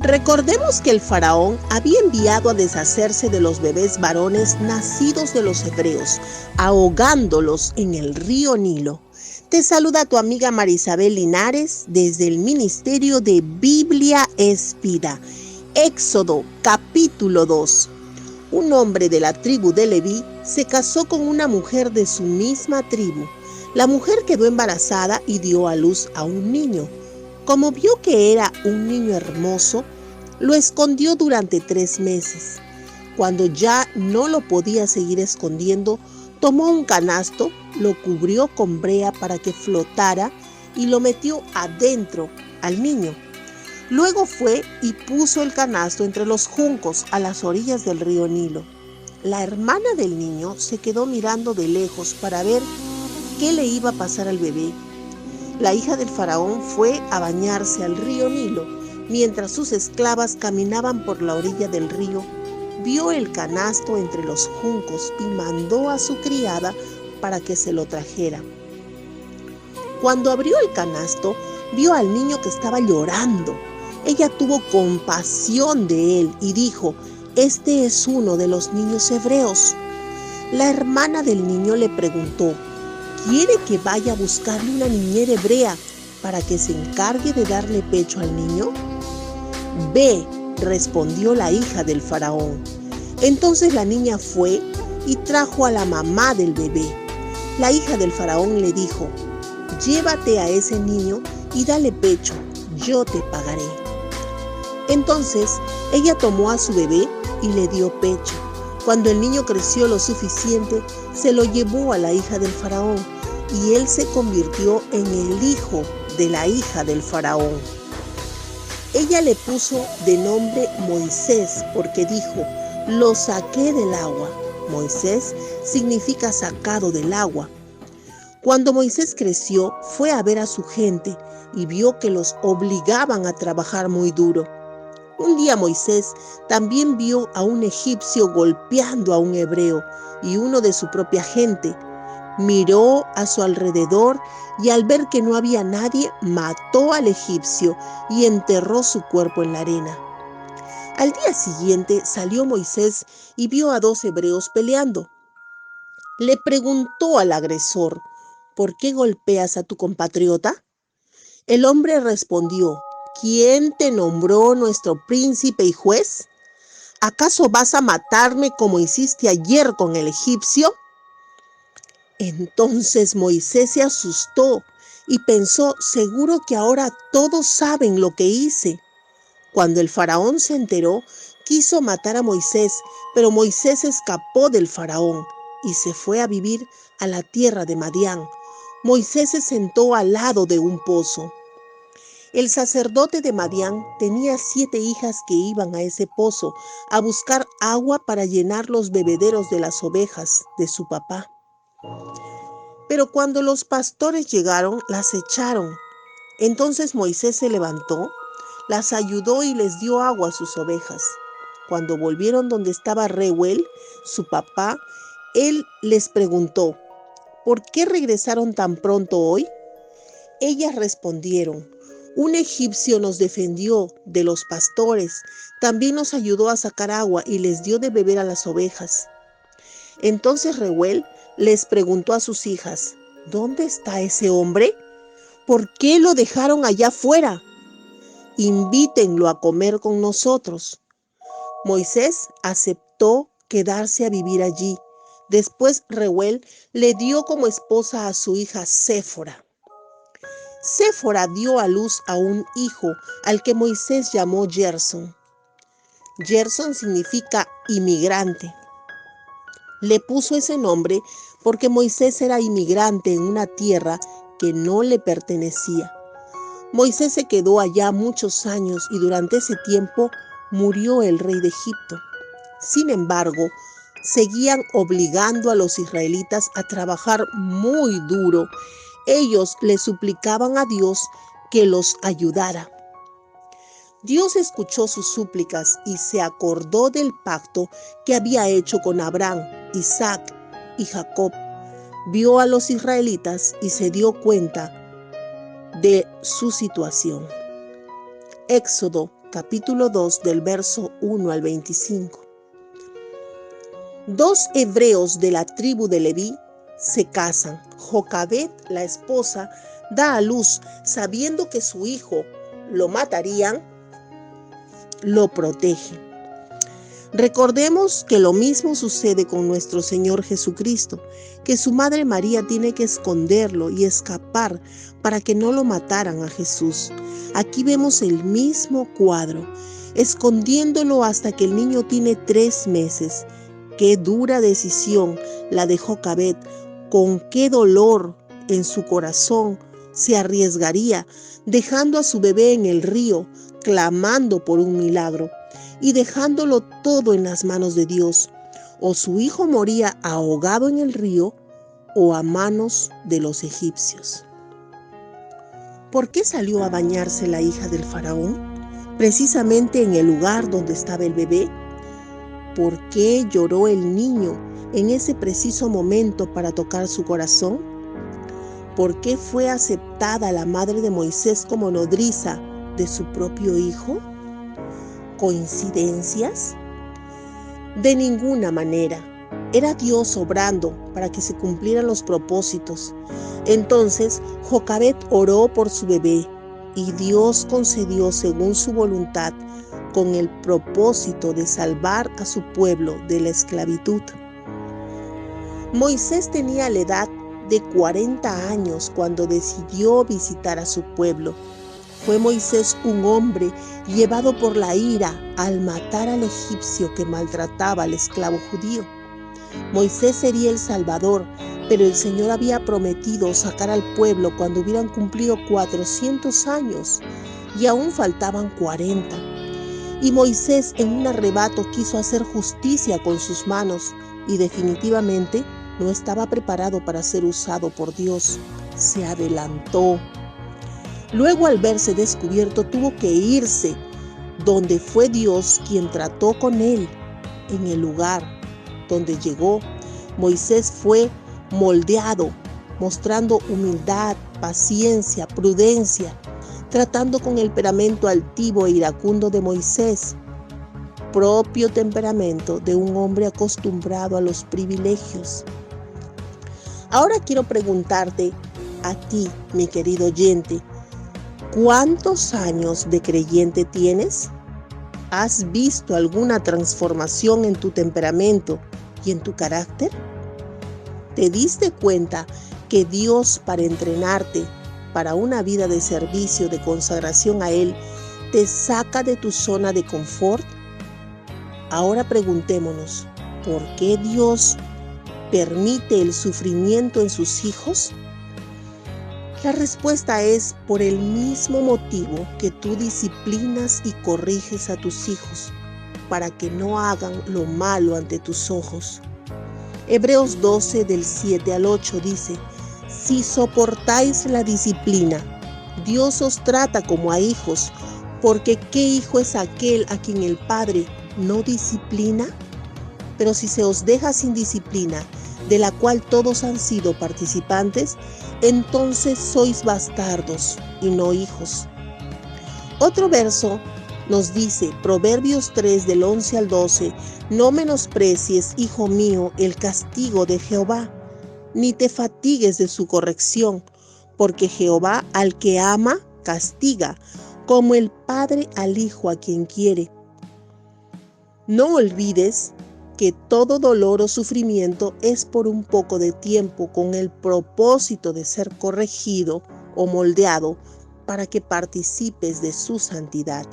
Recordemos que el faraón había enviado a deshacerse de los bebés varones nacidos de los hebreos, ahogándolos en el río Nilo. Te saluda tu amiga Marisabel Linares desde el Ministerio de Biblia es Vida. Éxodo capítulo 2. Un hombre de la tribu de Leví se casó con una mujer de su misma tribu. La mujer quedó embarazada y dio a luz a un niño. Como vio que era un niño hermoso, lo escondió durante 3 meses. Cuando ya no lo podía seguir escondiendo, tomó un canasto, lo cubrió con brea para que flotara y lo metió adentro al niño. Luego fue y puso el canasto entre los juncos a las orillas del río Nilo. La hermana del niño se quedó mirando de lejos para ver qué le iba a pasar al bebé. La hija del faraón fue a bañarse al río Nilo. Mientras sus esclavas caminaban por la orilla del río, vio el canasto entre los juncos y mandó a su criada para que se lo trajera. Cuando abrió el canasto, vio al niño que estaba llorando. Ella tuvo compasión de él y dijo: «Este es uno de los niños hebreos». La hermana del niño le preguntó: «¿Quiere que vaya a buscarle una niñera hebrea para que se encargue de darle pecho al niño?» «Ve», respondió la hija del faraón. Entonces la niña fue y trajo a la mamá del bebé. La hija del faraón le dijo: «Llévate a ese niño y dale pecho, yo te pagaré». Entonces ella tomó a su bebé y le dio pecho. Cuando el niño creció lo suficiente, se lo llevó a la hija del faraón y él se convirtió en el hijo de la hija del faraón. Ella le puso de nombre Moisés porque dijo: «Lo saqué del agua». Moisés significa sacado del agua. Cuando Moisés creció, fue a ver a su gente y vio que los obligaban a trabajar muy duro. Un día Moisés también vio a un egipcio golpeando a un hebreo y uno de su propia gente. Miró a su alrededor y al ver que no había nadie, mató al egipcio y enterró su cuerpo en la arena. Al día siguiente salió Moisés y vio a 2 hebreos peleando. Le preguntó al agresor: «¿Por qué golpeas a tu compatriota?». El hombre respondió: «¿Quién te nombró nuestro príncipe y juez? ¿Acaso vas a matarme como hiciste ayer con el egipcio?». Entonces Moisés se asustó y pensó: «Seguro que ahora todos saben lo que hice». Cuando el faraón se enteró, quiso matar a Moisés, pero Moisés escapó del faraón y se fue a vivir a la tierra de Madián. Moisés se sentó al lado de un pozo. El sacerdote de Madián tenía 7 hijas que iban a ese pozo a buscar agua para llenar los bebederos de las ovejas de su papá. Pero cuando los pastores llegaron, las echaron. Entonces Moisés se levantó, las ayudó y les dio agua a sus ovejas. Cuando volvieron donde estaba Reuel, su papá, él les preguntó: «¿Por qué regresaron tan pronto hoy?». Ellas respondieron: «Un egipcio nos defendió de los pastores, también nos ayudó a sacar agua y les dio de beber a las ovejas». Entonces Reuel les preguntó a sus hijas: «¿Dónde está ese hombre? ¿Por qué lo dejaron allá afuera? Invítenlo a comer con nosotros». Moisés aceptó quedarse a vivir allí. Después Reuel le dio como esposa a su hija Séfora. Séfora dio a luz a un hijo al que Moisés llamó Gerson. Gerson significa inmigrante. Le puso ese nombre porque Moisés era inmigrante en una tierra que no le pertenecía. Moisés se quedó allá muchos años y durante ese tiempo murió el rey de Egipto. Sin embargo, seguían obligando a los israelitas a trabajar muy duro. Ellos le suplicaban a Dios que los ayudara. Dios escuchó sus súplicas y se acordó del pacto que había hecho con Abraham, Isaac y Jacob. Vio a los israelitas y se dio cuenta de su situación. Éxodo capítulo 2, del verso 1 al 25. 2 hebreos de la tribu de Leví se casan. Jocabed, la esposa, da a luz, sabiendo que su hijo lo matarían, lo protege. Recordemos que lo mismo sucede con nuestro Señor Jesucristo, que su madre María tiene que esconderlo y escapar para que no lo mataran a Jesús. Aquí vemos el mismo cuadro, escondiéndolo hasta que el niño tiene 3 meses. Qué dura decisión la de Jocabed, con qué dolor en su corazón se arriesgaría, dejando a su bebé en el río, clamando por un milagro y dejándolo todo en las manos de Dios. O su hijo moría ahogado en el río o a manos de los egipcios. ¿Por qué salió a bañarse la hija del faraón? Precisamente en el lugar donde estaba el bebé. ¿Por qué lloró el niño en ese preciso momento para tocar su corazón? ¿Por qué fue aceptada la madre de Moisés como nodriza de su propio hijo? ¿Coincidencias? De ninguna manera. Era Dios obrando para que se cumplieran los propósitos. Entonces Jocabed oró por su bebé y Dios concedió según su voluntad, con el propósito de salvar a su pueblo de la esclavitud. Moisés tenía la edad de 40 años cuando decidió visitar a su pueblo. Fue Moisés un hombre llevado por la ira al matar al egipcio que maltrataba al esclavo judío. Moisés sería el Salvador, pero el Señor había prometido sacar al pueblo cuando hubieran cumplido 400 años y aún faltaban 40. Y Moisés en un arrebato quiso hacer justicia con sus manos y definitivamente no estaba preparado para ser usado por Dios. Se adelantó. Luego, al verse descubierto, tuvo que irse, donde fue Dios quien trató con él. En el lugar donde llegó, Moisés fue moldeado, mostrando humildad, paciencia, prudencia, tratando con el temperamento altivo e iracundo de Moisés, propio temperamento de un hombre acostumbrado a los privilegios. Ahora quiero preguntarte a ti, mi querido oyente, ¿cuántos años de creyente tienes? ¿Has visto alguna transformación en tu temperamento y en tu carácter? ¿Te diste cuenta que Dios, para entrenarte para una vida de servicio, de consagración a Él, te saca de tu zona de confort? Ahora preguntémonos, ¿por qué Dios permite el sufrimiento en sus hijos? La respuesta es por el mismo motivo que tú disciplinas y corriges a tus hijos, para que no hagan lo malo ante tus ojos. Hebreos 12, del 7 al 8 dice: si soportáis la disciplina, Dios os trata como a hijos, porque ¿qué hijo es aquel a quien el Padre no disciplina? Pero si se os deja sin disciplina, de la cual todos han sido participantes, entonces sois bastardos y no hijos. Otro verso nos dice, Proverbios 3, del 11 al 12, no menosprecies, hijo mío, el castigo de Jehová, ni te fatigues de su corrección, porque Jehová al que ama castiga, como el padre al hijo a quien quiere. No olvides que todo dolor o sufrimiento es por un poco de tiempo, con el propósito de ser corregido o moldeado para que participes de su santidad.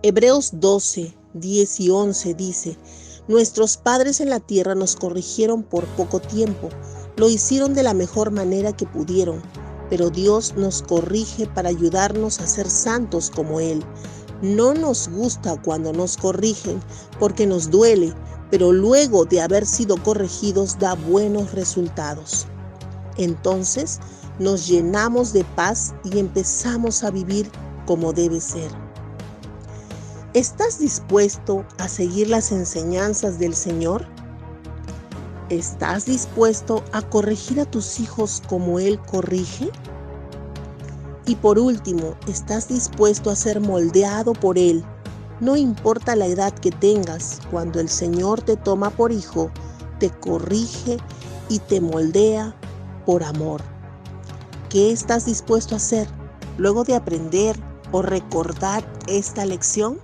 Hebreos 12, 10 y 11 dice: nuestros padres en la tierra nos corrigieron por poco tiempo, lo hicieron de la mejor manera que pudieron, pero Dios nos corrige para ayudarnos a ser santos como Él. No nos gusta cuando nos corrigen porque nos duele, pero luego de haber sido corregidos da buenos resultados. Entonces nos llenamos de paz y empezamos a vivir como debe ser. ¿Estás dispuesto a seguir las enseñanzas del Señor? ¿Estás dispuesto a corregir a tus hijos como Él corrige? Y por último, ¿estás dispuesto a ser moldeado por Él? No importa la edad que tengas, cuando el Señor te toma por hijo, te corrige y te moldea por amor. ¿Qué estás dispuesto a hacer luego de aprender o recordar esta lección?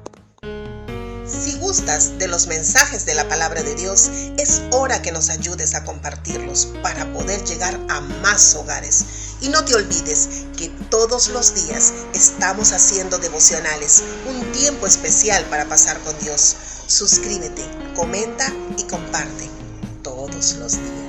Si gustas de los mensajes de la palabra de Dios, es hora que nos ayudes a compartirlos para poder llegar a más hogares. Y no te olvides que todos los días estamos haciendo devocionales, un tiempo especial para pasar con Dios. Suscríbete, comenta y comparte todos los días.